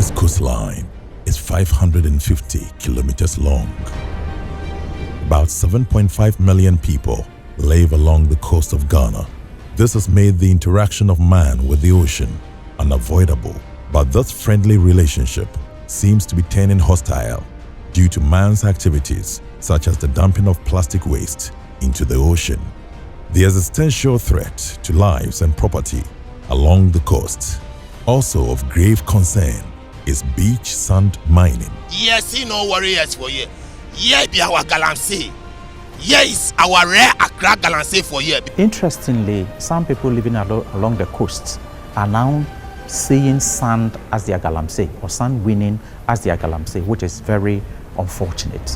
Ghana's coastline is 550 kilometers long. About 7.5 million people live along the coast of Ghana. This has made the interaction of man with the ocean unavoidable, but this friendly relationship seems to be turning hostile due to man's activities such as the dumping of plastic waste into the ocean. The existential threat to lives and property along the coast. Also of grave concern is beach sand mining. Yes, no warriors for you. Yeah, be our Galamsey. Yes, our rare Accra Galamsey for you. Interestingly, some people living along the coast are now seeing sand as their Galamsey or sand winning as their Galamsey, which is very unfortunate.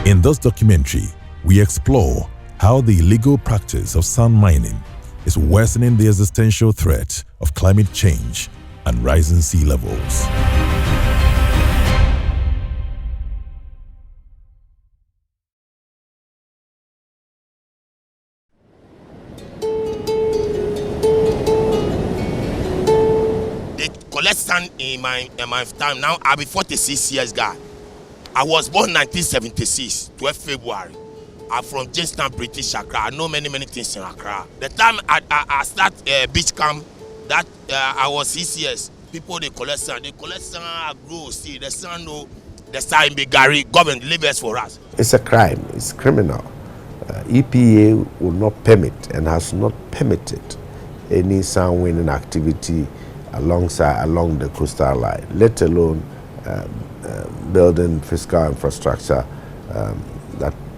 In this documentary, we explore how the illegal practice of sand mining is worsening the existential threat of climate change and rising sea levels. They collect sand in my time. Now I'll be 46 years guy. I was born 1976, 12 February. I'm from Jamestown, British Accra. I know many things in Accra. The time I start beach camp, that I was 6 years. People they collect sand. They collect sand, I grow, see the sand, no, the sand be Gary, government leave us for us. It's a crime, it's criminal. EPA will not permit and has not permitted any sand winning activity along the coastal line, let alone building fiscal infrastructure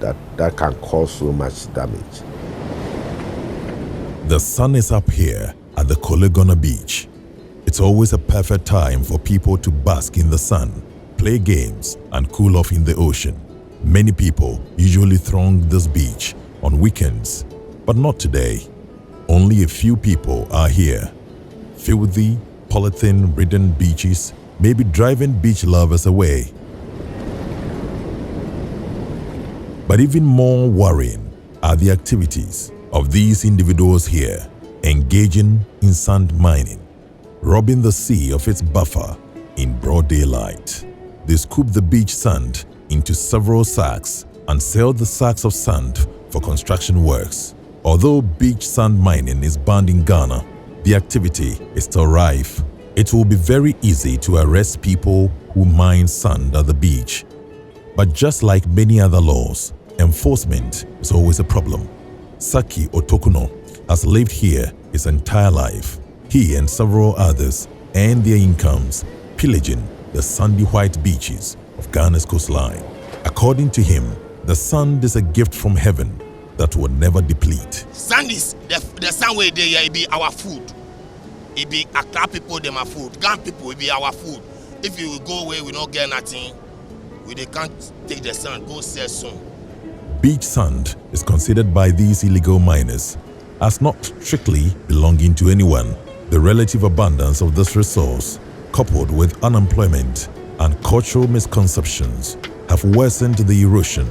that can cause so much damage. The sun is up here at the Colegona beach. It's always a perfect time for people to bask in the sun, play games, and cool off in the ocean. Many people usually throng this beach on weekends, but not today. Only a few people are here. Filthy, polythene-ridden beaches may be driving beach lovers away. But even more worrying are the activities of these individuals here, engaging in sand mining, robbing the sea of its buffer in broad daylight. They scoop the beach sand into several sacks and sell the sacks of sand for construction works. Although beach sand mining is banned in Ghana, the activity is still rife. It will be very easy to arrest people who mine sand at the beach. But just like many other laws, enforcement is always a problem. Saki Otokuno has lived here his entire life. He and several others earn their incomes pillaging the sandy white beaches of Ghana's coastline. According to him, the sand is a gift from heaven that will never deplete. Sand is the sand way there, it be our food. It be Accra people, them our food. Ghana people, it be our food. If you go away, we don't get nothing. They can't take the sand, go sell soon. Beach sand is considered by these illegal miners as not strictly belonging to anyone. The relative abundance of this resource, coupled with unemployment and cultural misconceptions, have worsened the erosion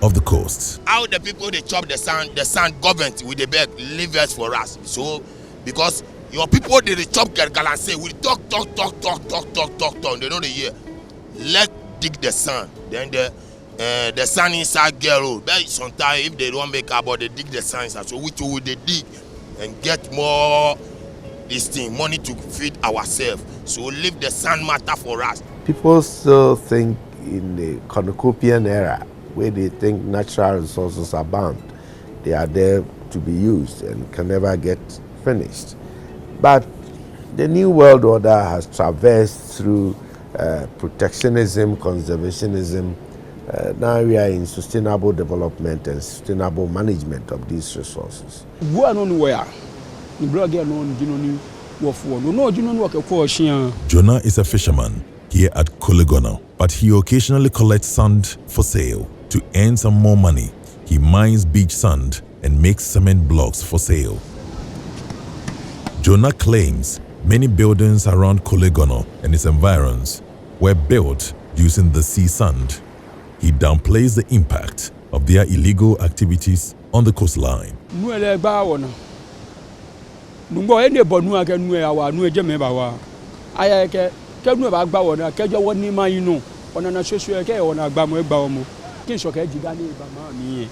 of the coast. How the people they chop the sand government with the beg leave us for us. So because your people they chop Galamsey, we talk. They know the year. Let dig the sand. Then the sand inside girl. But sometimes if they don't make about they dig the sand inside. So which will they dig and get more money to feed ourselves. So leave the sand matter for us. People still think in the cornucopian era where they think natural resources are bound. They are there to be used and can never get finished. But the New World Order has traversed through protectionism, conservationism. Now we are in sustainable development and sustainable management of these resources. Jonah is a fisherman here at Colegona, but he occasionally collects sand for sale. To earn some more money, he mines beach sand and makes cement blocks for sale. Jonah claims many buildings around Colegona and its environs were built using the sea sand. He downplays the impact of their illegal activities on the coastline. aya ke nu ba gba wona ke jo woni ma inu ona na soso ke wona gba mo mo ki so ke jiga ni ba ma mi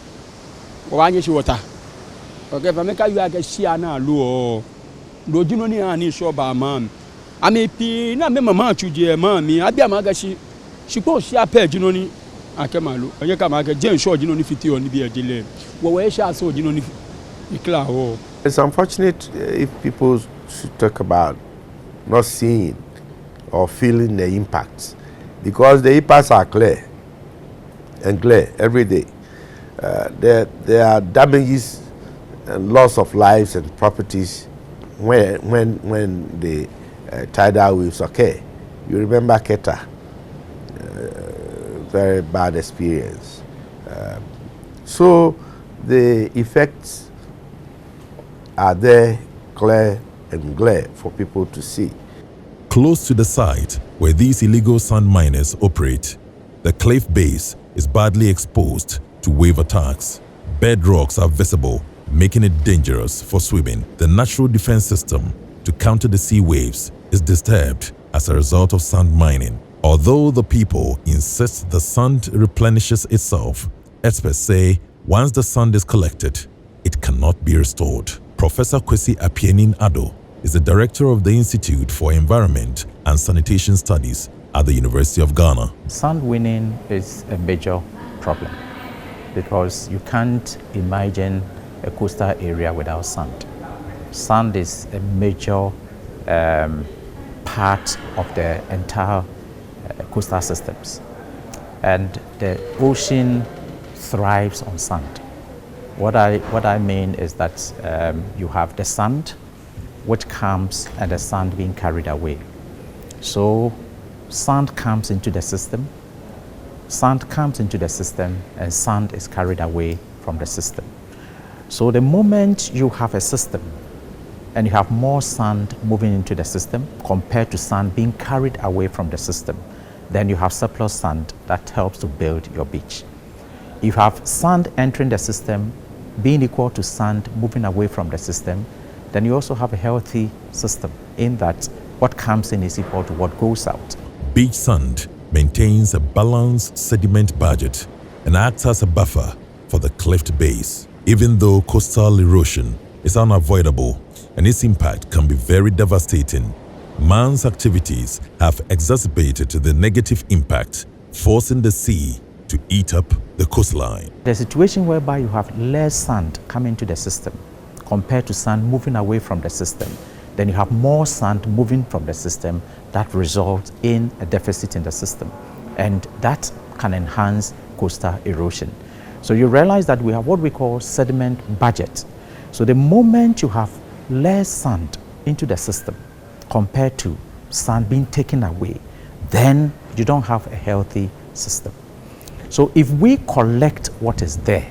wa nyi shi water okay fa me ka yu ake shia na lu o do jino ni ani so ba ma ami pi na me mama chuje ma mi abia ma ga shi po shia pe jino ni ake malu onye ka ma ga jen so jino ni fiti oni bi edile wo we sha so jino ni ikla o. It's unfortunate if people should talk about not seeing or feeling the impacts, because the impacts are clear and clear every day. There are damages and loss of lives and properties when the tidal waves occur. You remember Keta, very bad experience. So the effects are there, clear and glare for people to see. Close to the site where these illegal sand miners operate, the cliff base is badly exposed to wave attacks. Bedrocks are visible, making it dangerous for swimming. The natural defense system to counter the sea waves is disturbed as a result of sand mining. Although the people insist the sand replenishes itself, experts say once the sand is collected, it cannot be restored. Professor Kwesi Apienin Ado is the director of the Institute for Environment and Sanitation Studies at the University of Ghana. Sand winning is a major problem because you can't imagine a coastal area without sand. Sand is a major part of the entire coastal systems, and the ocean thrives on sand. What I mean is that you have the sand which comes and the sand being carried away. So sand comes into the system, and sand is carried away from the system. So the moment you have a system and you have more sand moving into the system compared to sand being carried away from the system, then you have surplus sand that helps to build your beach. If you have sand entering the system being equal to sand moving away from the system, then you also have a healthy system in that what comes in is equal to what goes out. Beach sand maintains a balanced sediment budget and acts as a buffer for the cliff base. Even though coastal erosion is unavoidable and its impact can be very devastating, man's activities have exacerbated the negative impact, forcing the sea to eat up the coastline. The situation whereby you have less sand coming to the system compared to sand moving away from the system, then you have more sand moving from the system that results in a deficit in the system, and that can enhance coastal erosion. So you realize that we have what we call sediment budget. So the moment you have less sand into the system compared to sand being taken away, then you don't have a healthy system. So if we collect what is there,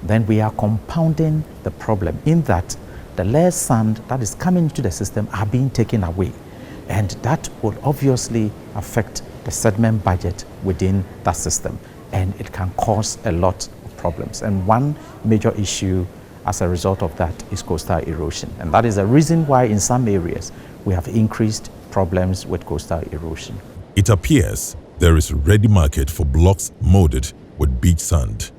then we are compounding the problem in that the less sand that is coming into the system are being taken away, and that will obviously affect the sediment budget within that system, and it can cause a lot of problems. And one major issue as a result of that is coastal erosion, and that is the reason why in some areas we have increased problems with coastal erosion. It appears there is a ready market for blocks molded with beach sand.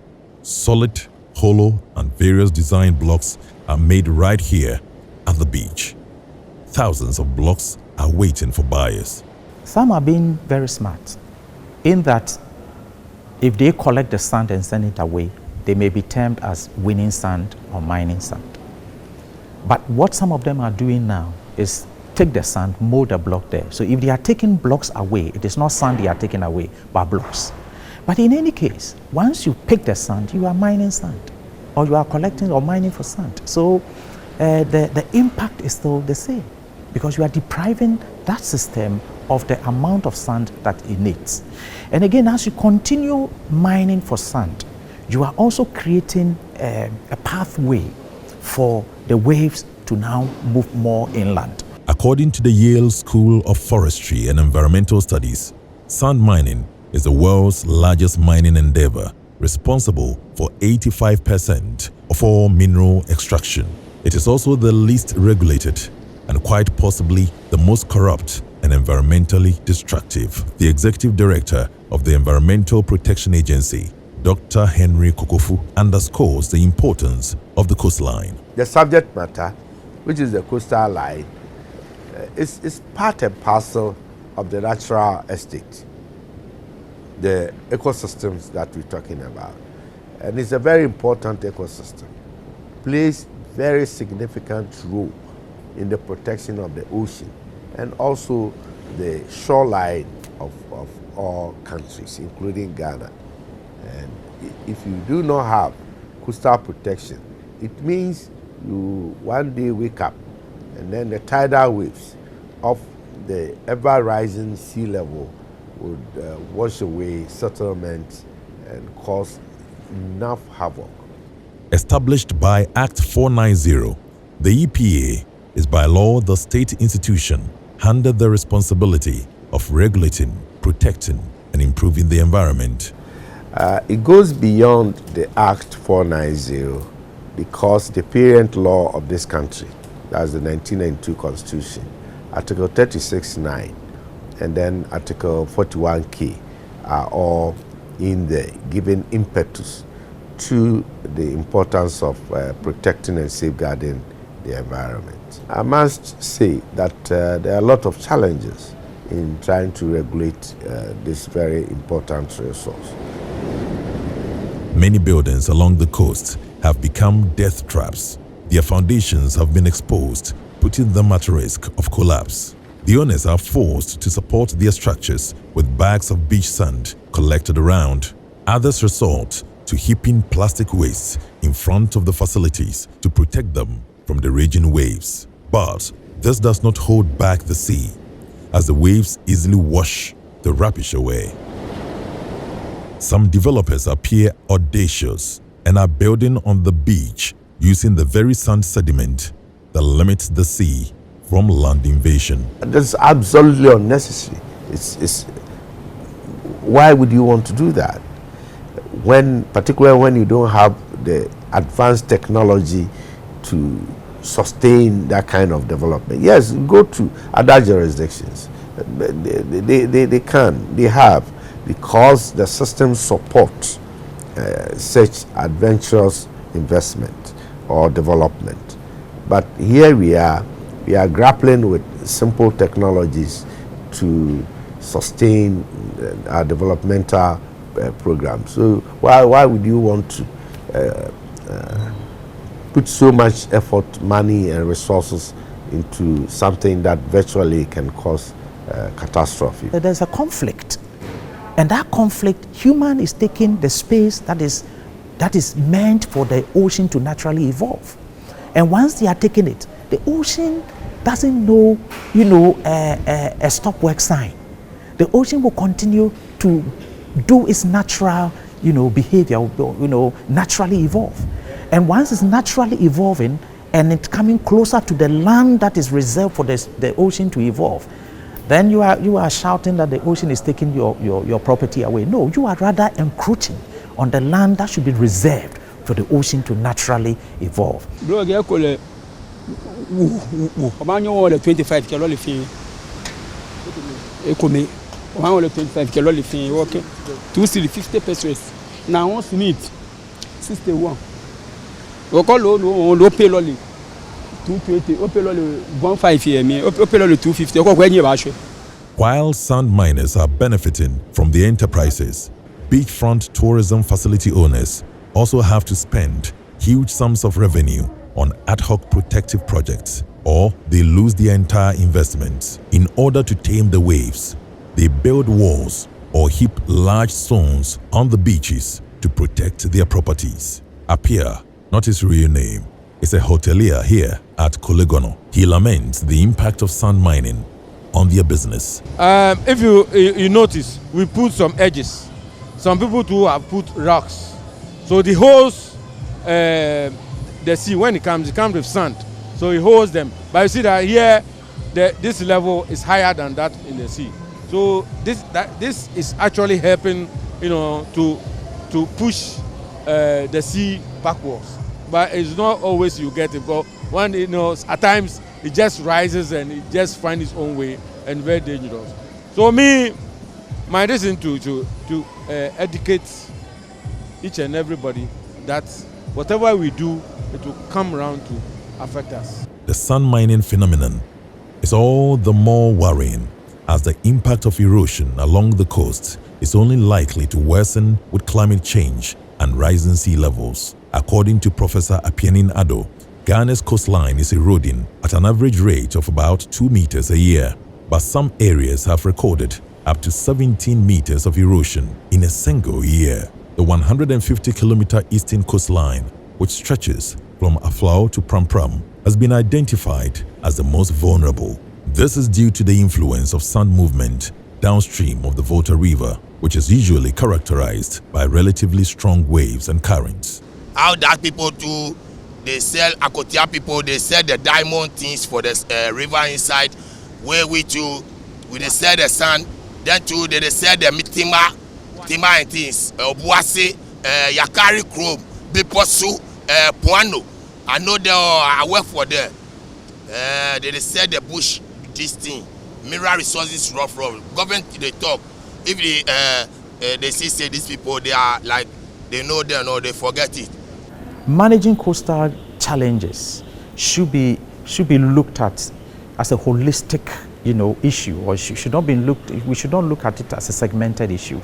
Solid, hollow, and various design blocks are made right here at the beach. Thousands of blocks are waiting for buyers. Some are being very smart in that if they collect the sand and send it away, they may be termed as winning sand or mining sand. But what some of them are doing now is take the sand, mold a block there. So if they are taking blocks away, it is not sand they are taking away, but blocks. But in any case, once you pick the sand, you are mining sand, or you are collecting or mining for sand. So the impact is still the same, because you are depriving that system of the amount of sand that it needs. And again, as you continue mining for sand, you are also creating a pathway for the waves to now move more inland. According to the Yale School of Forestry and Environmental Studies, sand mining is the world's largest mining endeavor, responsible for 85% of all mineral extraction. It is also the least regulated and quite possibly the most corrupt and environmentally destructive. The executive director of the Environmental Protection Agency, Dr. Henry Kokofu, underscores the importance of the coastline. The subject matter, which is the coastal line, is part and parcel of the natural estate, the ecosystems that we're talking about. And it's a very important ecosystem, plays very significant role in the protection of the ocean and also the shoreline of all countries, including Ghana. And if you do not have coastal protection, it means you one day wake up and then the tidal waves of the ever-rising sea level would wash away settlements and cause enough havoc. Established by Act 490, the EPA is by law the state institution handed the responsibility of regulating, protecting, and improving the environment. It goes beyond the Act 490 because the parent law of this country, that's the 1992 Constitution, Article 36(9), and then Article 41K are all in there, giving impetus to the importance of protecting and safeguarding the environment. I must say that there are a lot of challenges in trying to regulate this very important resource. Many buildings along the coast have become death traps. Their foundations have been exposed, putting them at risk of collapse. The owners are forced to support their structures with bags of beach sand collected around. Others resort to heaping plastic waste in front of the facilities to protect them from the raging waves. But this does not hold back the sea, as the waves easily wash the rubbish away. Some developers appear audacious and are building on the beach using the very sand sediment that limits the sea from land invasion. That's absolutely unnecessary. Why would you want to do that? Particularly when you don't have the advanced technology to sustain that kind of development. Yes, go to other jurisdictions. They have, because the system supports such adventurous investment or development. But here we are grappling with simple technologies to sustain our developmental programs. So why would you want to put so much effort, money, and resources into something that virtually can cause catastrophe? There's a conflict, and that conflict, human is taking the space that is meant for the ocean to naturally evolve. And once they are taking it, the ocean doesn't know, a stop work sign. The ocean will continue to do its natural, behavior, naturally evolve. And once it's naturally evolving and it's coming closer to the land that is reserved for the ocean to evolve, then you are shouting that the ocean is taking your property away. No, you are rather encroaching on the land that should be reserved for the ocean to naturally evolve. 25 kilo fin. Ekome. On 25 kilo fin. Okay. 250 pesos. Now on meet 61. On pay lolly 220. On pay lolly 15 here. On pay lolly 250. On go any. While sand miners are benefiting from the enterprises, beachfront tourism facility owners also have to spend huge sums of revenue on ad hoc protective projects, or they lose their entire investments. In order to tame the waves, they build walls or heap large stones on the beaches to protect their properties. Apia, not his real name, is a hotelier here at Kolegono. He laments the impact of sand mining on their business. If you notice, we put some edges. Some people too have put rocks. So the holds the sea when it comes with sand. So it holds them. But you see that here, this level is higher than that in the sea. So this is actually helping, to push the sea backwards. But it's not always you get it. But when at times it just rises and it just finds its own way and very dangerous. So me, my reason to educate each and everybody that whatever we do, it will come around to affect us. The sand mining phenomenon is all the more worrying as the impact of erosion along the coast is only likely to worsen with climate change and rising sea levels. According to Professor Apianin Ado, Ghana's coastline is eroding at an average rate of about 2 meters a year, but some areas have recorded up to 17 meters of erosion in a single year. The 150-kilometer eastern coastline, which stretches from Aflao to Pram, has been identified as the most vulnerable. This is due to the influence of sand movement downstream of the Volta River, which is usually characterized by relatively strong waves and currents. How that people do, they sell Akotia people, they sell the diamond things for the river inside, where we they sell the sand, then too they sell the timber and things, Obuasi, Yakari Chrome, Biposu, Puano. I know I work for them. They sell the bush, this thing, mineral resources rough. Government they talk. If they say these people, they are like, they know them or they forget it. Managing coastal challenges should be looked at as a holistic, issue, or we should not look at it as a segmented issue.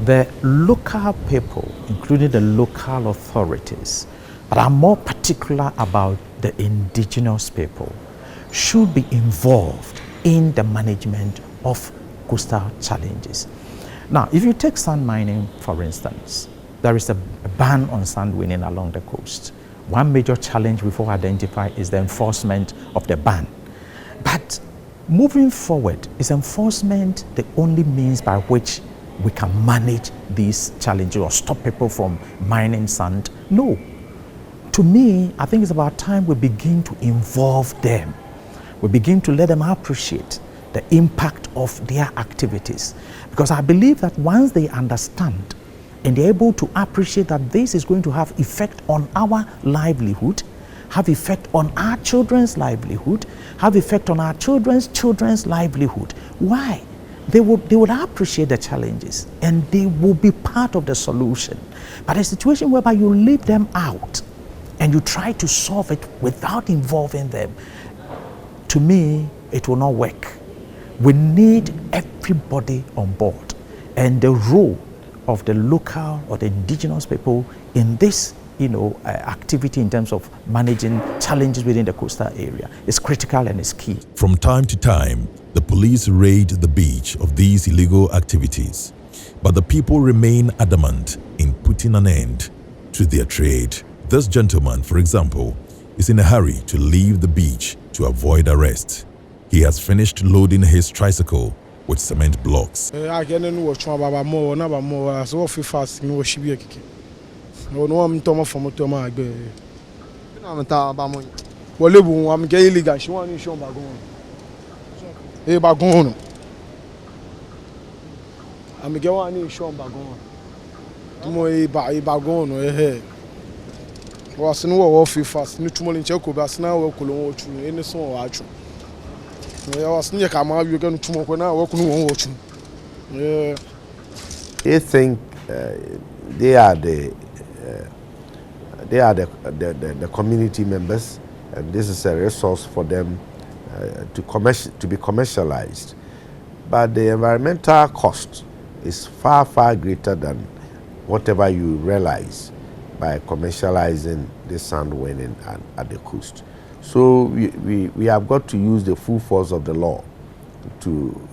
The local people, including the local authorities, that are more particular about the indigenous people, should be involved in the management of coastal challenges. Now, if you take sand mining, for instance, there is a ban on sand winning along the coast. One major challenge we've identified is the enforcement of the ban. But moving forward, is enforcement the only means by which we can manage these challenges or stop people from mining sand? No. To me, I think it's about time we begin to involve them. We begin to let them appreciate the impact of their activities. Because I believe that once they understand and they're able to appreciate that this is going to have effect on our livelihood, have effect on our children's livelihood, have effect on our children's livelihood. Why? They would appreciate the challenges and they will be part of the solution. But a situation whereby you leave them out and you try to solve it without involving them, to me, it will not work. We need everybody on board, and the role of the local or the indigenous people in this activity in terms of managing challenges within the coastal area is critical and is key. From time to time, the police raid the beach of these illegal activities, but the people remain adamant in putting an end to their trade. This gentleman, for example, is in a hurry to leave the beach to avoid arrest. He has finished loading his tricycle with cement blocks. They think they are the community members, and this is a resource for them to be commercialized. But the environmental cost is far, far greater than whatever you realize by commercializing the sand winning at the coast. So we have got to use the full force of the law to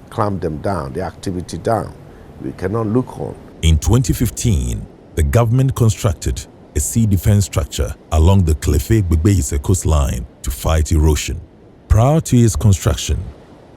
clamp them down, the activity down. We cannot look on. In 2015, the government constructed a sea defense structure along the Klefe-Gbegbeise coastline to fight erosion. Prior to its construction,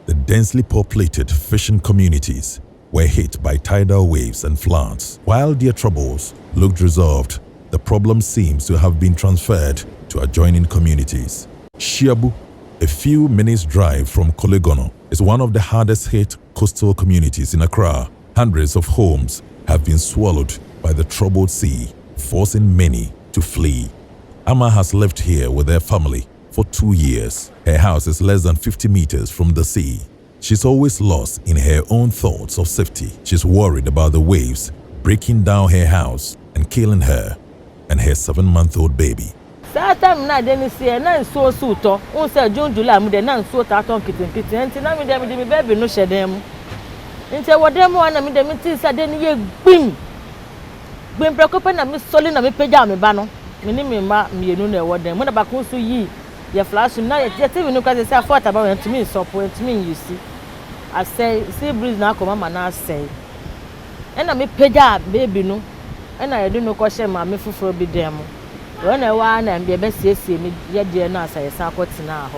the densely populated fishing communities were hit by tidal waves and floods. While their troubles looked resolved, the problem seems to have been transferred to adjoining communities. Shiabu, a few minutes drive from Kolegono, is one of the hardest hit coastal communities in Accra. Hundreds of homes have been swallowed by the troubled sea, forcing many to flee. Amma has lived here with her family for 2 years. Her house is less than 50 meters from the sea. She's always lost in her own thoughts of safety. She's worried about the waves breaking down her house and killing her and her 7-month-old baby. Time na den see na nso suto won say June July mu de na nso ta ton kitinkiti enti na me baby no hyedem enti wo dem na me dem ti say den ye gbim prekope na me soli na me pagya me ba no me ni me ma mienu na wo dem mo na ba ko so yi ye flash na ye TV no ka say afort about enti me support enti me you see I say see breeze na akoma ma na say na me pagya baby no na ye do no ko hye ma me fufuro bi dem when I want and be a best me yet dear nurse, I saw what's now.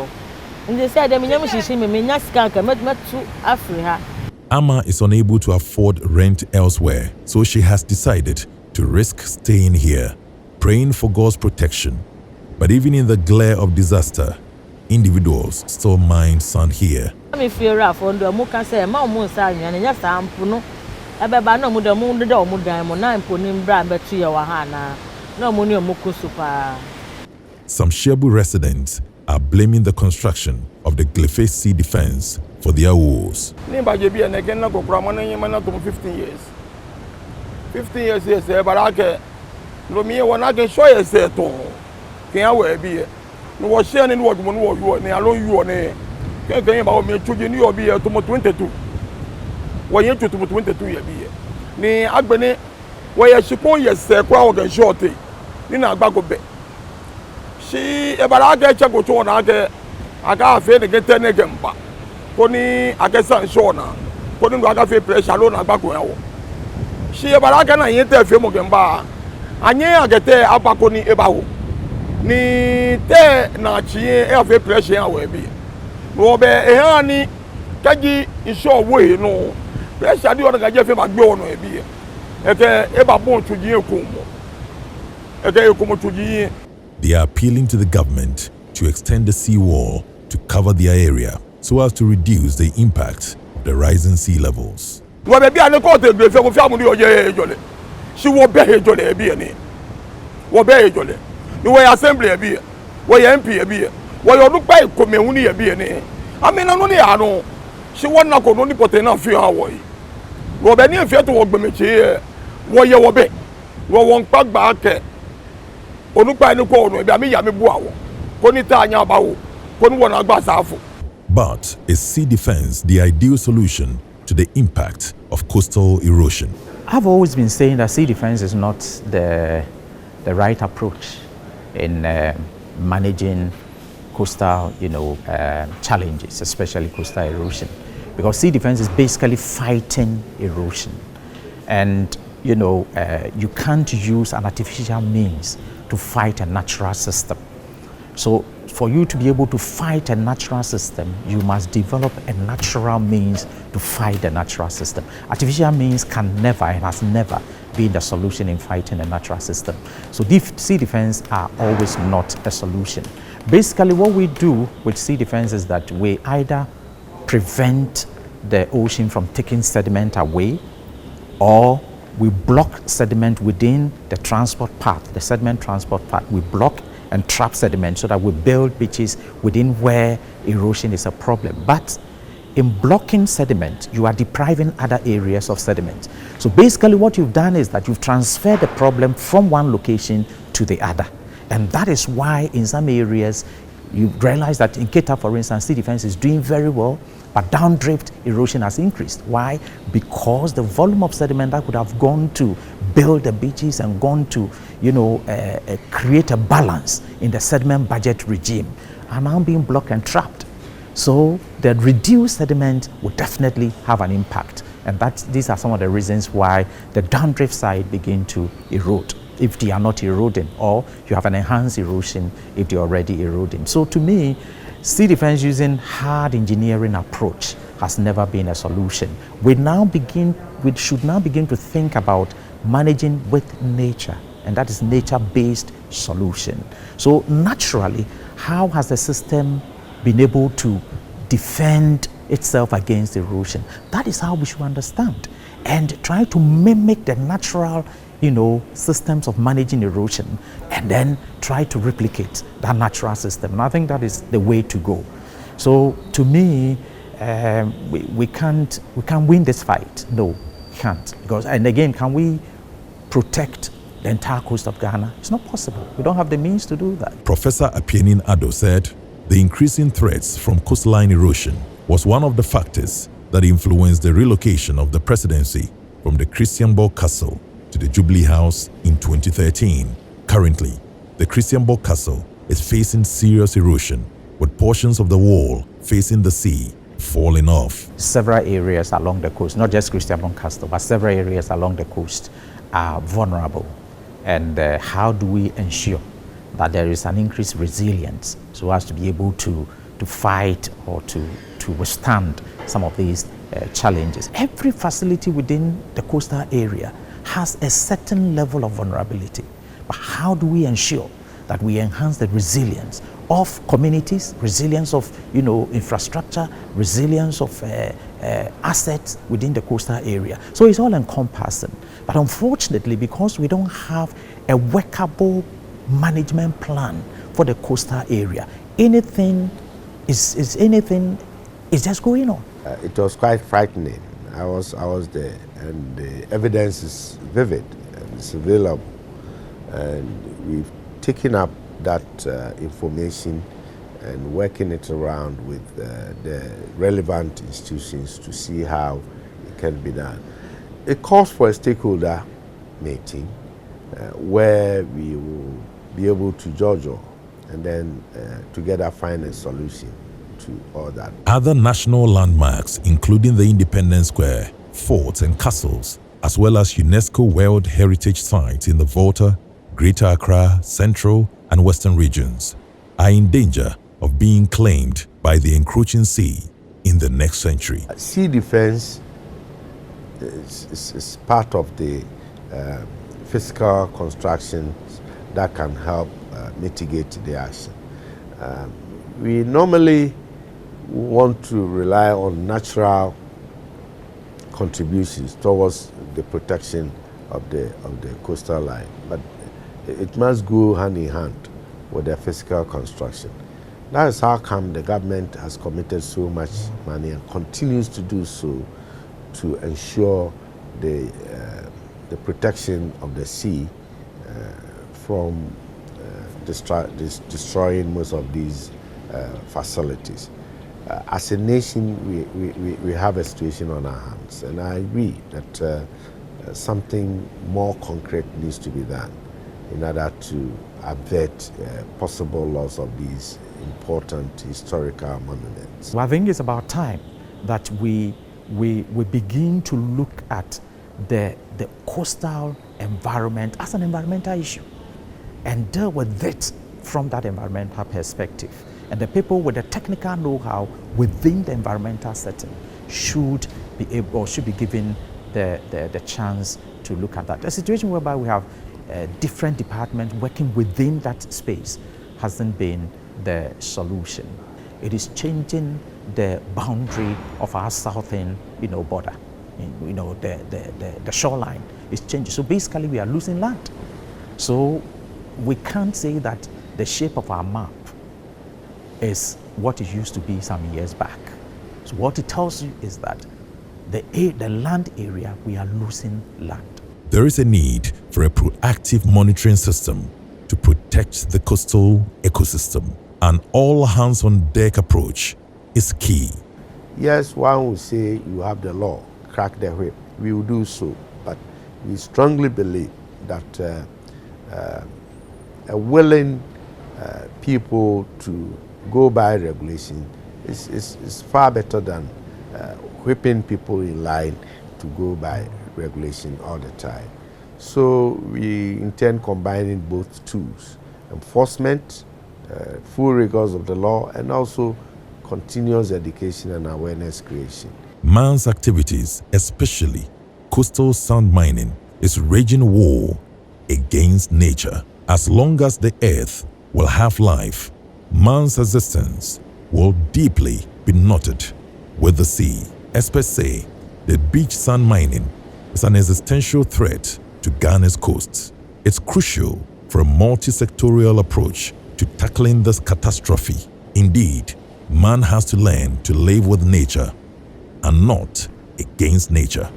And they said, I'm young, she me not skank, I met to Africa. Amma is unable to afford rent elsewhere, so she has decided to risk staying here, praying for God's protection. But even in the glare of disaster, individuals still mind sand here. I feel rough on the Muka say, Mamma, and yes, I'm Puno. I bet no muda moon the door, Mudam, 9 punim brand, but 3 hour hana. No money or Muku super. Some Shebu residents are blaming the construction of the Glefe Sea defense for their woes. Nimba JB and again, no go 15 years. 15 years, yes, but I can. No, me, when I can show you, say, can I wear be? No, was sharing what one was you and alone you on a. Can't about me to you or be to 22. Why you to 22 years? Nay, I've been where she put yes, crowd and shorty. Nina bago be. She about I get check to one I got afraid to get 10 again. Pony I guess I'm sure now. Pony I got pressure alone and back. She about I can interfere again bar. And yeah, I get there abaconi about. Ni te na chi e pressure away be. Robe e hani kaji insure way no. Pressure di ona gaje fe magbe ono e be. Eke e ba bon tuji ekumo. They are appealing to the government to extend the seawall to cover their area so as to reduce the impact of the rising sea levels. She will be the assembly be, MP look by community be. I mean, I know she won't not only put enough fear away. Robert near fear to work by me here. What you will be? Won't pack back. But is sea defense the ideal solution to the impact of coastal erosion? I've always been saying that sea defense is not the right approach in managing coastal, challenges, especially coastal erosion, because sea defense is basically fighting erosion, and you can't use an artificial means to fight a natural system. So for you to be able to fight a natural system, you must develop a natural means to fight the natural system. Artificial means can never and has never been the solution in fighting a natural system. So sea defense are always not a solution. Basically what we do with sea defense is that we either prevent the ocean from taking sediment away, or we block sediment within the transport path, the sediment transport path. We block and trap sediment so that we build beaches within where erosion is a problem. But in blocking sediment, you are depriving other areas of sediment. So basically what you've done is that you've transferred the problem from one location to the other. And that is why in some areas you realize that in Keta, for instance, sea defense is doing very well, but downdrift erosion has increased. Why? Because the volume of sediment that would have gone to build the beaches and gone to, create a balance in the sediment budget regime are now being blocked and trapped. So the reduced sediment will definitely have an impact. And these are some of the reasons why the downdrift side begin to erode if they are not eroding, or you have an enhanced erosion if they're already eroding. So to me, sea defense using hard engineering approach has never been a solution. We should now begin to think about managing with nature, and that is nature-based solution. So naturally, how has the system been able to defend itself against erosion? That is how we should understand and try to mimic the natural systems of managing erosion, and then try to replicate that natural system. And I think that is the way to go. So to me, we can't win this fight. No, we can't. Because, and again, can we protect the entire coast of Ghana? It's not possible. We don't have the means to do that. Professor Apienin Ado said the increasing threats from coastline erosion was one of the factors that influenced the relocation of the presidency from the Christianborg Castle to the Jubilee House in 2013. Currently, the Christianborg Castle is facing serious erosion, with portions of the wall facing the sea falling off. Several areas along the coast, not just Christianborg Castle, but several areas along the coast are vulnerable. And how do we ensure that there is an increased resilience so as to be able to fight or to withstand some of these challenges? Every facility within the coastal area has a certain level of vulnerability. But how do we ensure that we enhance the resilience of communities, resilience of infrastructure, resilience of assets within the coastal area? So it's all encompassing. But unfortunately, because we don't have a workable management plan for the coastal area, anything is just going on. It was quite frightening. I was there, and the evidence is vivid and it's available, and we've taken up that information and working it around with the relevant institutions to see how it can be done. It calls for a stakeholder meeting where we will be able to judge all and then together find a solution to all that. Other national landmarks, including the Independence Square, forts and castles, as well as UNESCO World Heritage Sites in the Volta, Greater Accra, Central and Western regions, are in danger of being claimed by the encroaching sea in the next century. Sea defense is part of the physical constructions that can help mitigate the action. We normally want to rely on natural contributions towards the protection of the coastal line, but it must go hand in hand with the physical construction. That is how come the government has committed so much money and continues to do so to ensure the protection of the sea from destroying most of these facilities. As a nation, we have a situation on our hands, and I agree that something more concrete needs to be done in order to avert possible loss of these important historical monuments. Well, I think it's about time that we begin to look at the coastal environment as an environmental issue and deal with it from that environmental perspective. And the people with the technical know-how within the environmental setting should be able, or should be given the chance to look at that. A situation whereby we have different departments working within that space hasn't been the solution. It is changing the boundary of our southern, border. The shoreline is changing. So basically, we are losing land. So we can't say that the shape of our map is what it used to be some years back. So what it tells you is that the land area, we are losing land. There is a need for a proactive monitoring system to protect the coastal ecosystem. An all-hands-on-deck approach is key. Yes, one would say you have the law, crack the whip. We will do so, but we strongly believe that a willing people to go by regulation is far better than whipping people in line to go by regulation all the time. So we intend combining both tools: enforcement, full rigors of the law, and also continuous education and awareness creation. Man's activities, especially coastal sand mining, is waging war against nature. As long as the earth will have life, man's existence will deeply be knotted with the sea. Experts say the beach sand mining is an existential threat to Ghana's coasts. It's crucial for a multi-sectorial approach to tackling this catastrophe. Indeed, man has to learn to live with nature and not against nature.